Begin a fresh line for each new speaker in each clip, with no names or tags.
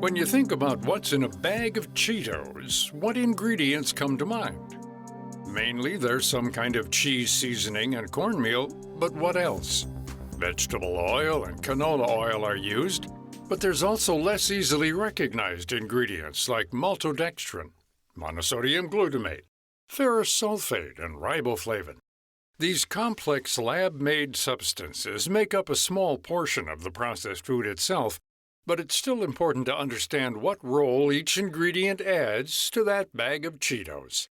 When you think about what's in a bag of Cheetos, what ingredients come to mind? Mainly, there's some kind of cheese seasoning and cornmeal, but what else? Vegetable oil and canola oil are used, but there's also less easily recognized ingredients like maltodextrin, monosodium glutamate, ferrous sulfate, and riboflavin. These complex lab-made substances make up a small portion of the processed food itself, but it's still important to understand what role each ingredient adds to that bag of Cheetos.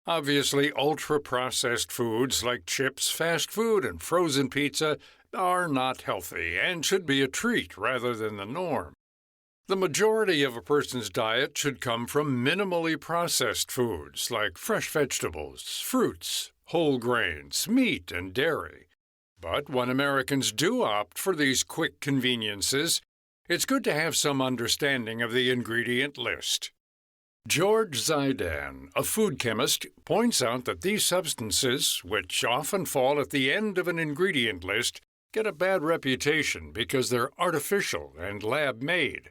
Obviously, ultra-processed foods like chips, fast food, and frozen pizza are not healthy and should be a treat rather than the norm. The majority of a person's diet should come from minimally processed foods like fresh vegetables, fruits, whole grains, meat, and dairy. But when Americans do opt for these quick conveniences, it's good to have some understanding of the ingredient list. George Zaidan, a food chemist, points out that these substances, which often fall at the end of an ingredient list, get a bad reputation because they're artificial and lab-made.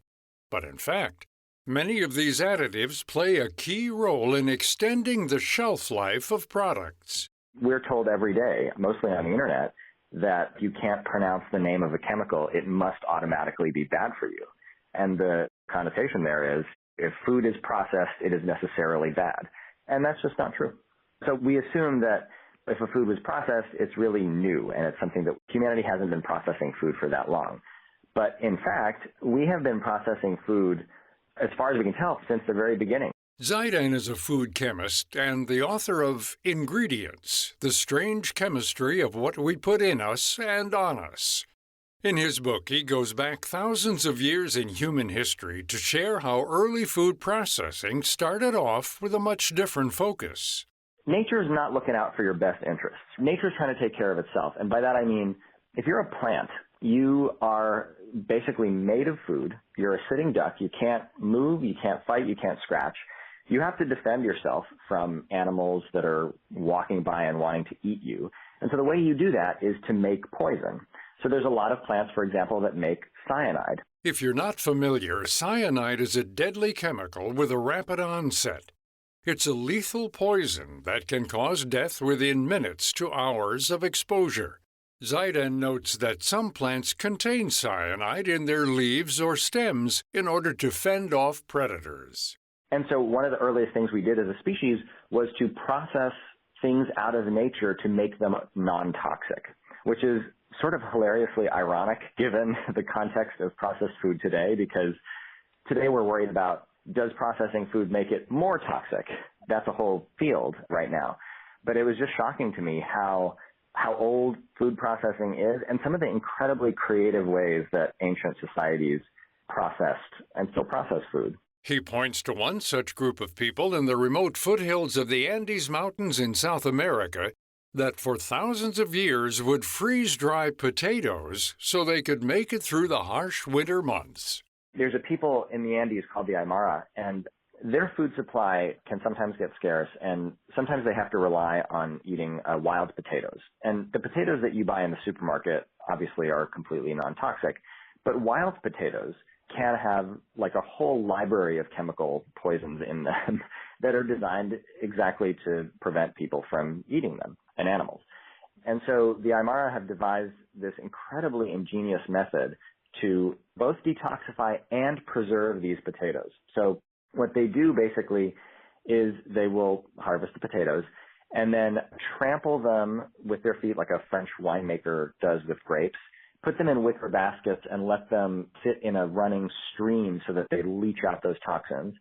But in fact, many of these additives play a key role in extending the shelf life of products.
We're told every day, mostly on the internet, that you can't pronounce the name of a chemical, it must automatically be bad for you. And the connotation there is, if food is processed, it is necessarily bad. And that's just not true. So we assume that if a food was processed, it's really new, and it's something that humanity hasn't been processing food for that long. But in fact, we have been processing food, as far as we can tell, since the very beginning.
Zaidan is a food chemist and the author of Ingredients, the Strange Chemistry of What We Put in Us and on Us. In his book, he goes back thousands of years in human history to share how early food processing started off with a much different focus.
Nature is not looking out for your best interests. Nature is trying to take care of itself. And by that I mean, if you're a plant, you are basically made of food. You're a sitting duck. You can't move, you can't fight, you can't scratch. You have to defend yourself from animals that are walking by and wanting to eat you. And so the way you do that is to make poison. So there's a lot of plants, for example, that make cyanide.
If you're not familiar, cyanide is a deadly chemical with a rapid onset. It's a lethal poison that can cause death within minutes to hours of exposure. Zaidan notes that some plants contain cyanide in their leaves or stems in order to fend off predators.
And so one of the earliest things we did as a species was to process things out of nature to make them non-toxic, which is sort of hilariously ironic given the context of processed food today, because today we're worried about, does processing food make it more toxic? That's a whole field right now. But it was just shocking to me how old food processing is and some of the incredibly creative ways that ancient societies processed and still process food.
He points to one such group of people in the remote foothills of the Andes Mountains in South America that for thousands of years would freeze-dry potatoes so they could make it through the harsh winter months.
There's a people in the Andes called the Aymara, and their food supply can sometimes get scarce, and sometimes they have to rely on eating wild potatoes. And the potatoes that you buy in the supermarket obviously are completely non-toxic, but wild potatoes can have like a whole library of chemical poisons in them that are designed exactly to prevent people from eating them and animals. And so the Aymara have devised this incredibly ingenious method to both detoxify and preserve these potatoes. So what they do basically is they will harvest the potatoes and then trample them with their feet like a French winemaker does with grapes, put them in wicker baskets and let them sit in a running stream so that they leach out those toxins.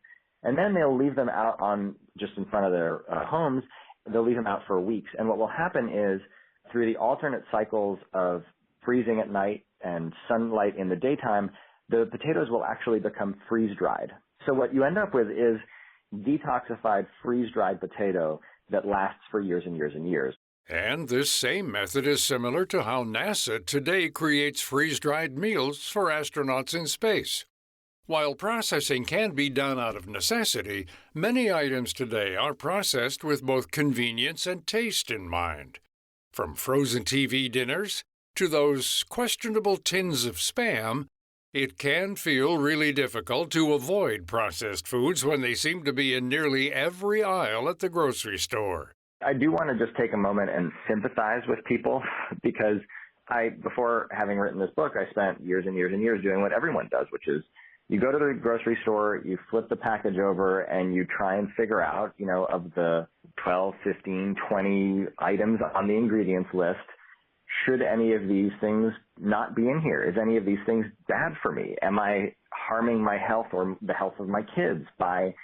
And then they'll leave them out on just in front of their homes. They'll leave them out for weeks. And what will happen is through the alternate cycles of freezing at night and sunlight in the daytime, the potatoes will actually become freeze-dried. So what you end up with is detoxified freeze-dried potato that lasts for years and years and years.
And this same method is similar to how NASA today creates freeze-dried meals for astronauts in space. While processing can be done out of necessity, many items today are processed with both convenience and taste in mind. From frozen TV dinners to those questionable tins of Spam, It can feel really difficult to avoid processed foods when they seem to be in nearly every aisle at the grocery store.
I do want to just take a moment and sympathize with people because before having written this book, I spent years and years and years doing what everyone does, which is you go to the grocery store, you flip the package over, and you try and figure out, of the 12, 15, 20 items on the ingredients list, should any of these things not be in here? Is any of these things bad for me? Am I harming my health or the health of my kids by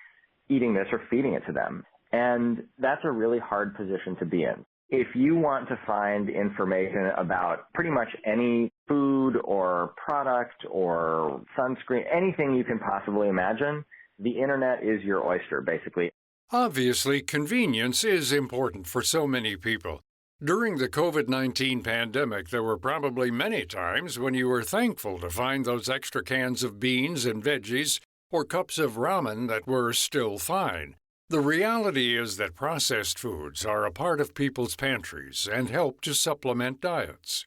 eating this or feeding it to them? And that's a really hard position to be in. If you want to find information about pretty much any food or product or sunscreen, anything you can possibly imagine, the internet is your oyster, basically.
Obviously, convenience is important for so many people. During the COVID-19 pandemic, there were probably many times when you were thankful to find those extra cans of beans and veggies or cups of ramen that were still fine. The reality is that processed foods are a part of people's pantries and help to supplement diets.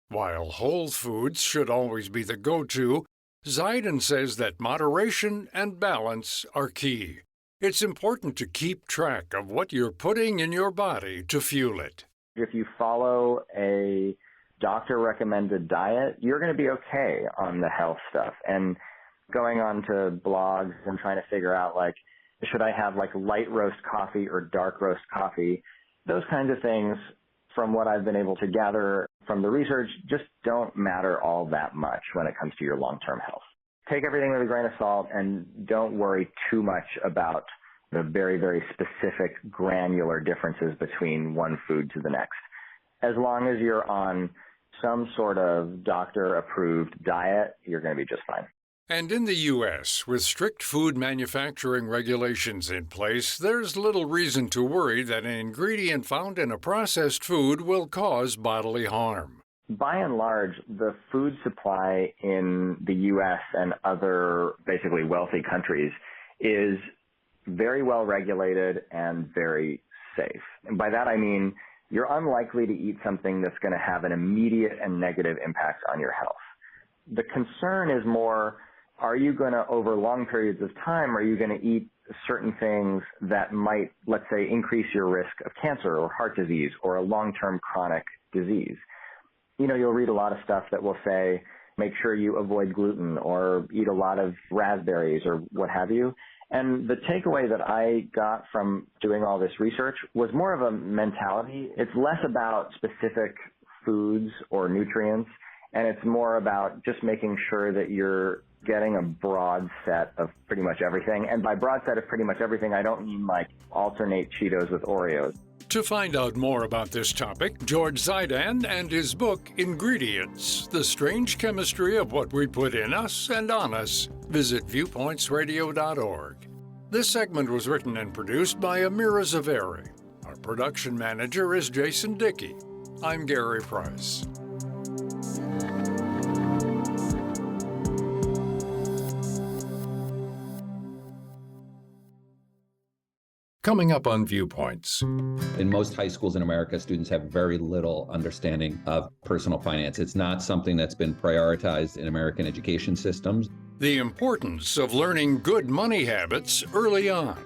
While whole foods should always be the go-to, Zidane says that moderation and balance are key. It's important to keep track of what you're putting in your body to fuel it.
If you follow a doctor-recommended diet, you're going to be okay on the health stuff. And going on to blogs and trying to figure out, should I have light roast coffee or dark roast coffee? Those kinds of things, from what I've been able to gather from the research, just don't matter all that much when it comes to your long-term health. Take everything with a grain of salt and don't worry too much about the very, very specific granular differences between one food to the next. As long as you're on some sort of doctor-approved diet, you're going to be just fine.
And in the U.S., with strict food manufacturing regulations in place, there's little reason to worry that an ingredient found in a processed food will cause bodily harm.
By and large, the food supply in the U.S. and other basically wealthy countries is very well regulated and very safe. And by that I mean you're unlikely to eat something that's going to have an immediate and negative impact on your health. The concern is more, are you going to, over long periods of time, are you going to eat certain things that might, let's say, increase your risk of cancer or heart disease or a long-term chronic disease? You'll read a lot of stuff that will say, make sure you avoid gluten or eat a lot of raspberries or what have you. And the takeaway that I got from doing all this research was more of a mentality. It's less about specific foods or nutrients, and it's more about just making sure that you're getting a broad set of pretty much everything. And by broad set of pretty much everything, I don't mean alternate Cheetos with Oreos.
To find out more about this topic, George Zidane and his book, Ingredients, The Strange Chemistry of What We Put in Us and On Us, visit viewpointsradio.org. This segment was written and produced by Amira Zaveri. Our production manager is Jason Dickey. I'm Gary Price. Coming up on Viewpoints.
In most high schools in America, students have very little understanding of personal finance. It's not something that's been prioritized in American education systems.
The importance of learning good money habits early on.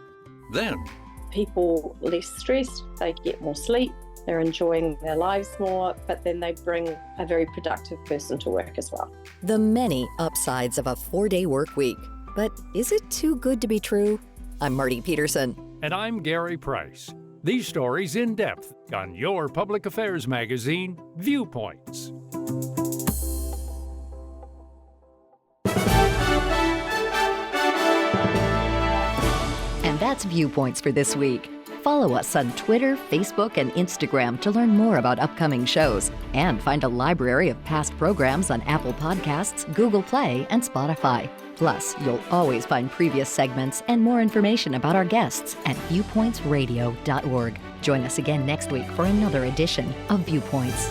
Then,
people less stressed, they get more sleep, they're enjoying their lives more, but then they bring a very productive person to work as well.
The many upsides of a 4-day work week. But is it too good to be true? I'm Marty Peterson.
And I'm Gary Price. These stories in depth on your public affairs magazine, Viewpoints.
And that's Viewpoints for this week. Follow us on Twitter, Facebook, and Instagram to learn more about upcoming shows and find a library of past programs on Apple Podcasts, Google Play, and Spotify. Plus, you'll always find previous segments and more information about our guests at viewpointsradio.org. Join us again next week for another edition of Viewpoints.